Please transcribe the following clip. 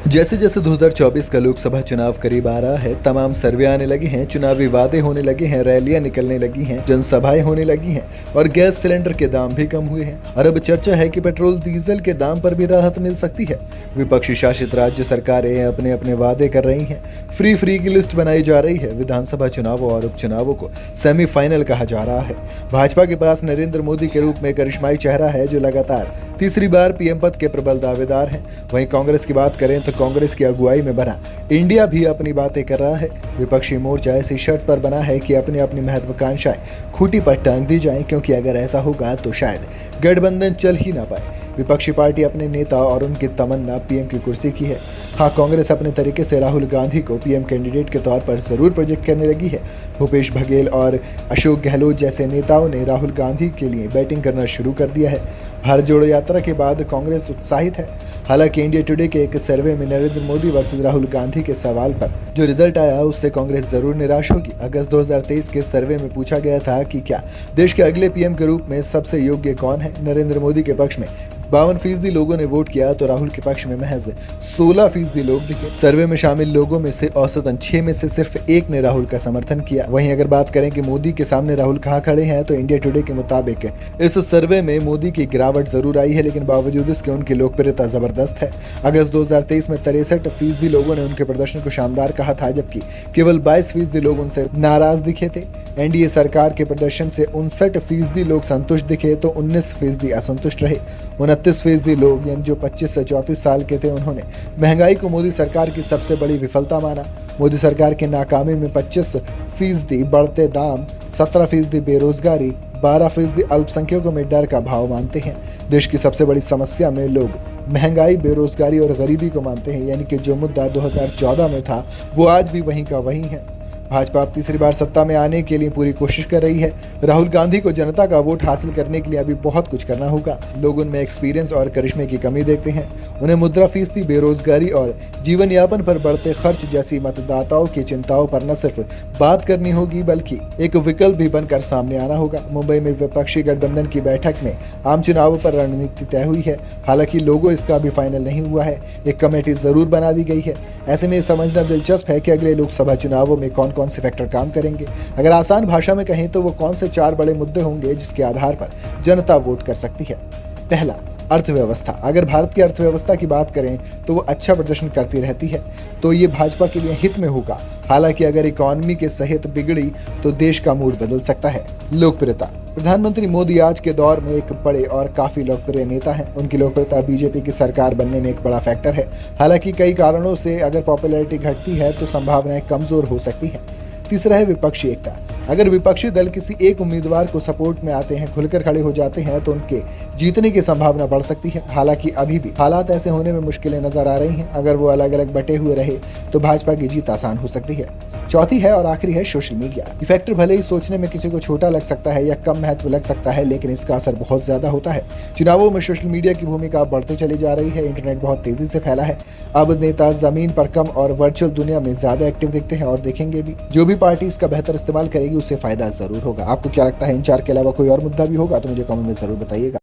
जैसे जैसे 2024 का लोकसभा चुनाव करीब आ रहा है, तमाम सर्वे आने लगे हैं, चुनावी वादे होने लगे हैं, रैलियां निकलने लगी हैं, जनसभाएं होने लगी हैं और गैस सिलेंडर के दाम भी कम हुए हैं। और अब चर्चा है कि पेट्रोल डीजल के दाम पर भी राहत मिल सकती है। विपक्षी शासित राज्य सरकारें अपने अपने वादे कर रही हैं, फ्री की लिस्ट बनाई जा रही है। विधानसभा चुनावों और उपचुनावों को सेमीफाइनल कहा जा रहा है। भाजपा के पास नरेंद्र मोदी के रूप में करिश्माई चेहरा है जो लगातार तीसरी बार पीएम पद के प्रबल दावेदार हैं। वहीं कांग्रेस की बात करें तो कांग्रेस की अगुवाई में बना इंडिया भी अपनी बातें कर रहा है। विपक्षी मोर्चा ऐसी शर्त पर बना है कि अपनी अपनी महत्वाकांक्षाएं खूंटी पर टांग दी जाएं, क्योंकि अगर ऐसा होगा तो शायद गठबंधन चल ही ना पाए। विपक्षी पार्टी अपने नेता और उनकी तमन्ना पीएम की कुर्सी की है। हाँ, कांग्रेस अपने तरीके से राहुल गांधी को पीएम कैंडिडेट के तौर पर जरूर प्रोजेक्ट करने लगी है। भूपेश बघेल और अशोक गहलोत जैसे नेताओं ने राहुल गांधी के लिए बैटिंग करना शुरू कर दिया है। भारत जोड़ो यात्रा के बाद कांग्रेस उत्साहित है। हालांकि इंडिया टुडे के एक सर्वे में नरेंद्र मोदी वर्सेस राहुल गांधी के सवाल पर जो रिजल्ट आया उससे कांग्रेस जरूर निराश होगी। अगस्त 2023 के सर्वे में पूछा गया था कि क्या देश के अगले पीएम के रूप में सबसे योग्य कौन है। नरेंद्र मोदी के पक्ष में 52% लोगों ने वोट किया तो राहुल के पक्ष में महज 16% लोग दिखे। सर्वे में शामिल लोगों में से औसतन 6 में से सिर्फ 1 ने राहुल का समर्थन किया। वहीं अगर बात करें कि मोदी के सामने राहुल कहां खड़े हैं, तो इंडिया टुडे के मुताबिक इस सर्वे में मोदी की गिरावट जरूर आई है, लेकिन बावजूद इसके उनकी लोकप्रियता जबरदस्त है। अगस्त 2023 में 63% लोगों ने उनके प्रदर्शन को शानदार कहा था, जबकि केवल 22% लोग उनसे नाराज दिखे थे। एनडीए सरकार के प्रदर्शन से 59% लोग संतुष्ट दिखे तो 19% असंतुष्ट रहे। 29% लोग यानी जो 25 से 34 साल के थे, उन्होंने महंगाई को मोदी सरकार की सबसे बड़ी विफलता माना। मोदी सरकार की नाकामी में 25% बढ़ते दाम, 17% बेरोजगारी, 12% अल्पसंख्यकों में डर का भाव मानते हैं। देश की सबसे बड़ी समस्या में लोग महंगाई, बेरोजगारी और गरीबी को मानते हैं, यानी कि जो मुद्दा 2014 में था वो आज भी वहीं का वहीं है। भाजपा अब तीसरी बार सत्ता में आने के लिए पूरी कोशिश कर रही है। राहुल गांधी को जनता का वोट हासिल करने के लिए अभी बहुत कुछ करना होगा। लोग उनमें एक्सपीरियंस और करिश्मे की कमी देखते हैं। उन्हें मुद्रास्फीति, बेरोजगारी और जीवन यापन पर बढ़ते खर्च जैसी मतदाताओं की चिंताओं पर न सिर्फ बात करनी होगी बल्कि एक विकल्प भी बनकर सामने आना होगा। मुंबई में विपक्षी गठबंधन की बैठक में आम चुनावों पर रणनीति तय हुई है। हालांकि लोगो इसका अभी फाइनल नहीं हुआ है। एक कमेटी जरूर बना दी गई है। ऐसे में समझना दिलचस्प है कि अगले लोकसभा चुनावों में कौन कौन से फैक्टर काम करेंगे। अगर आसान भाषा में कहें तो वो कौन से 4 बड़े मुद्दे होंगे जिसके आधार पर जनता वोट कर सकती है। पहला, अर्थव्यवस्था। अगर भारत की अर्थव्यवस्था की बात करें तो वो अच्छा प्रदर्शन करती रहती है, तो ये भाजपा के लिए हित में होगा। हालांकि अगर इकोनॉमी के सेहत बिगड़ी तो देश का मूड बदल सकता है। लोकप्रियता। प्रधानमंत्री मोदी आज के दौर में एक बड़े और काफी लोकप्रिय नेता हैं। उनकी लोकप्रियता बीजेपी की सरकार बनने में एक बड़ा फैक्टर है। हालांकि कई कारणों से अगर पॉपुलैरिटी घटती है तो संभावनाएं कमजोर हो सकती है। तीसरा है विपक्षी एकता। अगर विपक्षी दल किसी एक उम्मीदवार को सपोर्ट में आते हैं, खुलकर खड़े हो जाते हैं, तो उनके जीतने की संभावना बढ़ सकती है। हालांकि अभी भी हालात ऐसे होने में मुश्किलें नजर आ रही हैं। अगर वो अलग अलग बटे हुए रहे तो भाजपा की जीत आसान हो सकती है। चौथी है और आखिरी है सोशल मीडिया। ये फैक्टर भले ही सोचने में किसी को छोटा लग सकता है या कम महत्व लग सकता है, लेकिन इसका असर बहुत ज्यादा होता है। चुनावों में सोशल मीडिया की भूमिका बढ़ती चली जा रही है। इंटरनेट बहुत तेजी से फैला है। अब नेता जमीन पर कम और वर्चुअल दुनिया में ज्यादा एक्टिव दिखते हैं और दिखेंगे भी। जो भी पार्टी इसका बेहतर इस्तेमाल करेगी उसे फायदा जरूर होगा। आपको क्या लगता है, इन 4 के अलावा कोई और मुद्दा भी होगा तो मुझे कमेंट में जरूर बताइएगा।